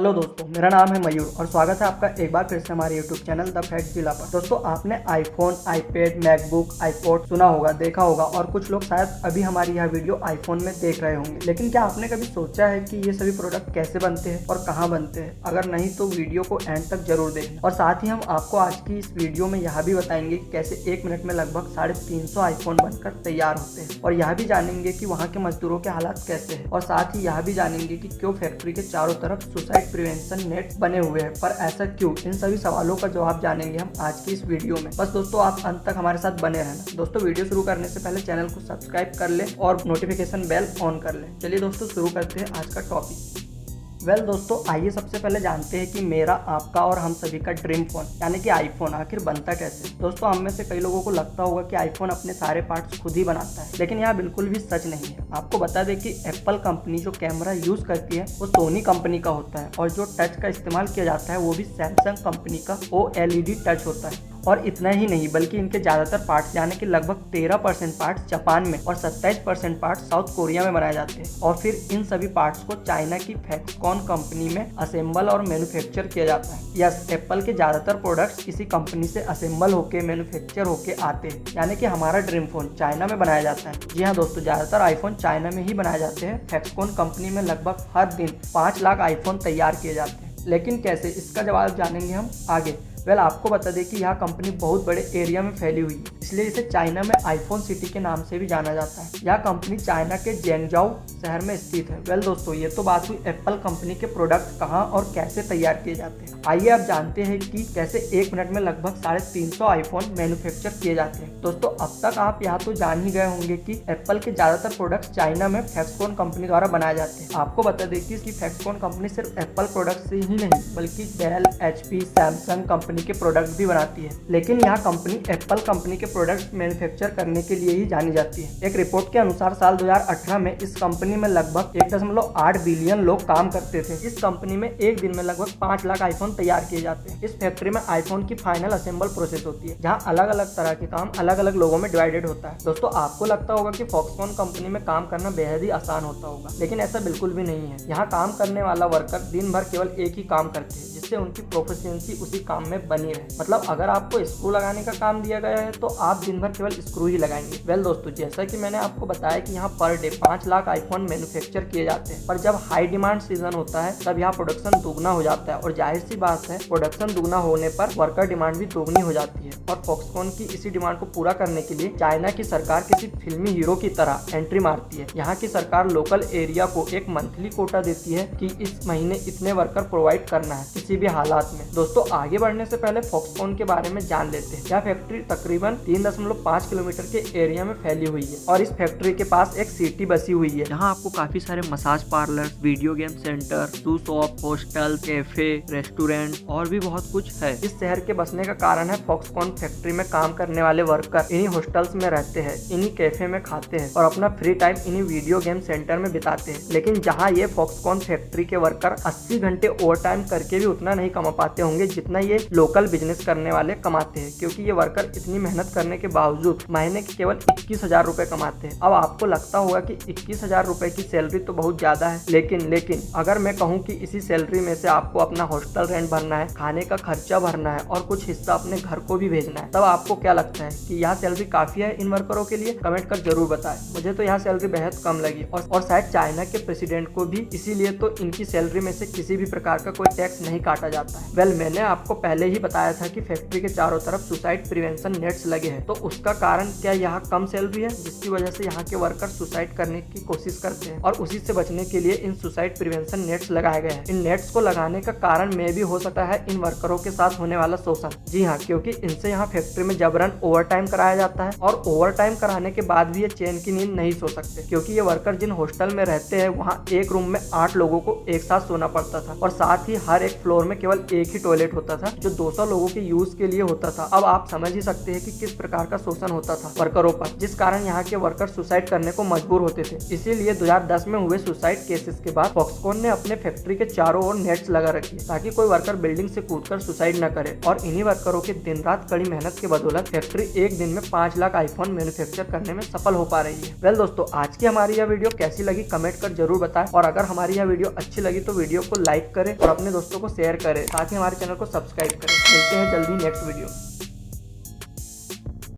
Hello दोस्तों, मेरा नाम है मयूर और स्वागत है आपका एक बार फिर से हमारे यूट्यूब चैनल द फैक्ट जिला पर। दोस्तों, आपने आईफोन, आईपैड, मैकबुक, आईपॉड सुना होगा, देखा होगा और कुछ लोग शायद अभी हमारी यह वीडियो आईफोन में देख रहे होंगे। लेकिन क्या आपने कभी सोचा है कि ये सभी प्रोडक्ट कैसे बनते हैं और कहाँ बनते हैं? अगर नहीं तो वीडियो को एंड तक जरूर देखना। और साथ ही हम आपको आज की इस वीडियो में यह भी बताएंगे कि कैसे 1 मिनट में लगभग 350 आईफोन बनकर तैयार होते हैं, और यह भी जानेंगे कि वहाँ के मजदूरों के हालात कैसे हैं। और साथ ही यह भी जानेंगे कि क्यों फैक्ट्री के चारों तरफ सुसाइड प्रिवेंशन नेट बने हुए हैं, पर ऐसा क्यों? इन सभी सवालों का जवाब जानेंगे हम आज की इस वीडियो में। बस दोस्तों, आप अंत तक हमारे साथ बने रहना। दोस्तों, वीडियो शुरू करने से पहले चैनल को सब्सक्राइब कर ले और नोटिफिकेशन बेल ऑन कर ले। चलिए दोस्तों, शुरू करते हैं आज का टॉपिक। दोस्तों, आइए सबसे पहले जानते हैं कि मेरा, आपका और हम सभी का ड्रीम फोन यानी कि आईफोन आखिर बनता कैसे। दोस्तों, हम में से कई लोगों को लगता होगा कि आईफोन अपने सारे पार्ट्स खुद ही बनाता है, लेकिन यह बिल्कुल भी सच नहीं है। आपको बता दें कि एप्पल कंपनी जो कैमरा यूज करती है वो सोनी कंपनी का होता है, और जो टच का इस्तेमाल किया जाता है वो भी सैमसंग कंपनी का OLED टच होता है। और इतना ही नहीं, बल्कि इनके ज़्यादातर पार्ट्स यानी कि लगभग 13% पार्ट्स जापान में और 27% पार्ट्स साउथ कोरिया में बनाए जाते हैं, और फिर इन सभी पार्ट्स को चाइना की फॉक्सकॉन कंपनी में असेंबल और मैन्युफैक्चर किया जाता है। यस, एप्पल के ज़्यादातर प्रोडक्ट्स इसी कंपनी से असेंबल होके मैन्युफैक्चर होके आते हैं, यानी कि हमारा ड्रीम फोन चाइना में बनाया जाता है। जी हाँ दोस्तों, ज़्यादातर आईफोन चाइना में ही बनाए जाते हैं। फॉक्सकॉन कंपनी में लगभग हर दिन 5 लाख आईफोन तैयार किए जाते हैं। लेकिन कैसे, इसका जवाब जानेंगे हम आगे। आपको बता दें कि यह कंपनी बहुत बड़े एरिया में फैली हुई है, इसलिए इसे चाइना में आईफोन सिटी के नाम से भी जाना जाता है। यह कंपनी चाइना के जेंगजाओ शहर में स्थित है। दोस्तों, ये तो बात हुई एप्पल कंपनी के प्रोडक्ट कहाँ और कैसे तैयार किए जाते हैं। आइए अब जानते हैं कि कैसे 1 मिनट में लगभग 350 आईफोन मैन्युफैक्चर किए जाते हैं। दोस्तों, अब तक आप यहाँ तो जान ही गए होंगे कि एप्पल के ज्यादातर प्रोडक्ट्स चाइना में फॉक्सकॉन कंपनी द्वारा बनाए जाते हैं। आपको बता दें कि इसकी फॉक्सकॉन कंपनी सिर्फ एप्पल प्रोडक्ट से ही नहीं, बल्कि डेल, HP, सैमसंग कंपनी के प्रोडक्ट भी बनाती है। लेकिन यह कंपनी एप्पल कंपनी के प्रोडक्ट्स मैन्युफैक्चर करने के लिए ही जानी जाती है। एक रिपोर्ट के अनुसार साल 2018 में इस कंपनी में लगभग 1.8 बिलियन लोग काम करते थे। इस कंपनी में एक दिन में लगभग 5 लाख आईफोन तैयार किए जाते हैं। इस फैक्ट्री में आईफोन की फाइनल असेंबल प्रोसेस होती है, जहां अलग अलग तरह के काम अलग अलग लोगों में डिवाइडेड होता है। दोस्तों, आपको लगता होगा कि फॉक्सकॉन कंपनी में काम करना बेहद ही आसान होता होगा, लेकिन ऐसा बिल्कुल भी नहीं है। यहाँ काम करने वाला वर्कर दिन भर केवल एक ही काम करते हैं, जिससे उनकी प्रोफिशिएंसी उसी काम में बनी रहे। मतलब अगर आपको स्क्रू लगाने का काम दिया गया है तो आप दिन भर केवल स्क्रू ही लगाएंगे। दोस्तों, जैसा कि मैंने आपको बताया कि यहाँ per day 5 lakh iPhone manufacture किए जाते हैं, पर जब हाई डिमांड सीजन होता है तब यहाँ प्रोडक्शन दुगना हो जाता है, और जाहिर सी बात है प्रोडक्शन दुगना होने पर वर्कर डिमांड भी दोगुनी हो जाती है। और फॉक्सकॉन की इसी डिमांड को पूरा करने के लिए चाइना की सरकार किसी फिल्मी हीरो की तरह एंट्री मारती है। यहाँ की सरकार लोकल एरिया को एक मंथली कोटा देती है कि इस महीने इतने वर्कर प्रोवाइड करना है किसी भी हालात में। दोस्तों, आगे बढ़ने से पहले फॉक्सकॉन के बारे में जान लेते हैं। यह फैक्ट्री तकरीबन 3.5 किलोमीटर के एरिया में फैली हुई है, और इस फैक्ट्री के पास एक सिटी बसी हुई है, जहां आपको काफी सारे massage parlour, video game centre, shoe shop, hostel, cafe, restaurant और भी बहुत कुछ है। इस शहर के बसने का कारण है फॉक्सकॉन फैक्ट्री में काम करने वाले वर्कर इन्हीं हॉस्टल्स में रहते हैं, इन्हीं कैफे में खाते हैं और अपना फ्री टाइम इन्हीं वीडियो गेम सेंटर में बिताते हैं। लेकिन जहाँ ये फॉक्सकॉन फैक्ट्री के वर्कर 80 घंटे ओवर टाइम करके भी उतना नहीं कमा पाते होंगे जितना ये लोकल बिजनेस करने वाले कमाते हैं, क्योंकि ये वर्कर इतनी मेहनत करने के बावजूद महीने के केवल 21,000 रुपए कमाते हैं। अब आपको लगता होगा कि 21,000 रुपए की सैलरी तो बहुत ज्यादा है, लेकिन अगर मैं कहूँ कि इसी सैलरी में से आपको अपना हॉस्टल रेंट भरना है, खाने का खर्चा भरना है और कुछ हिस्सा अपने घर को भी भेजना है, तब आपको क्या लगता है कि यह सैलरी काफी है इन वर्करों के लिए? कमेंट कर जरूर बताएं। मुझे तो यह सैलरी बेहद कम लगी, और शायद चाइना के प्रेसिडेंट को भी, इसीलिए तो इनकी सैलरी में से किसी भी प्रकार का कोई टैक्स नहीं काटा जाता है। मैंने आपको पहले ही बताया था कि फैक्ट्री के चारों तरफ सुसाइड प्रिवेंशन नेट्स लगे हैं, तो उसका कारण क्या यहाँ कम सैलरी है, जिसकी वजह से यहाँ के वर्कर सुसाइड करने की कोशिश करते हैं, और उसी से बचने के लिए इन सुसाइड प्रिवेंशन नेट्स लगाए गए हैं। इन नेट्स को लगाने का कारण में भी हो सकता है इन वर्करों के साथ होने वाला शोषण। जी हाँ, क्योंकि इनसे यहाँ फैक्ट्री में जबरन ओवर टाइम कराया जाता है, और ओवर टाइम कराने के बाद भी ये चैन की नींद नहीं सो सकते, क्योंकि ये वर्कर जिन हॉस्टल में रहते हैं वहाँ एक रूम में 8 लोगों को एक साथ सोना पड़ता था, और साथ ही हर एक फ्लोर में केवल एक ही टॉयलेट होता था, जो 200 लोगों के यूज के लिए होता था। अब आप समझ ही सकते हैं कि किस प्रकार का शोषण होता था वर्करों पर, जिस कारण यहाँ के वर्कर सुसाइड करने को मजबूर होते थे। इसीलिए 2010 में हुए सुसाइड केसेस के बाद फॉक्सकॉन ने अपने फैक्ट्री के चारों ओर नेट्स लगा रखी ताकि कोई वर्कर बिल्डिंग से कूदकर सुसाइड न करे। और इन्हीं वर्करों के दिन रात कड़ी मेहनत के बदौलत फैक्ट्री एक दिन में 5 लाख आईफोन मैन्युफैक्चर करने में सफल हो पा रही है। वेल दोस्तों, आज की हमारी यह वीडियो कैसी लगी कमेंट कर जरूर बताएं, और अगर हमारी यह वीडियो अच्छी लगी तो वीडियो को लाइक करें और अपने दोस्तों को शेयर करें, साथ ही हमारे चैनल को सब्सक्राइब करें। मिलते हैं जल्दी नेक्स्ट वीडियो।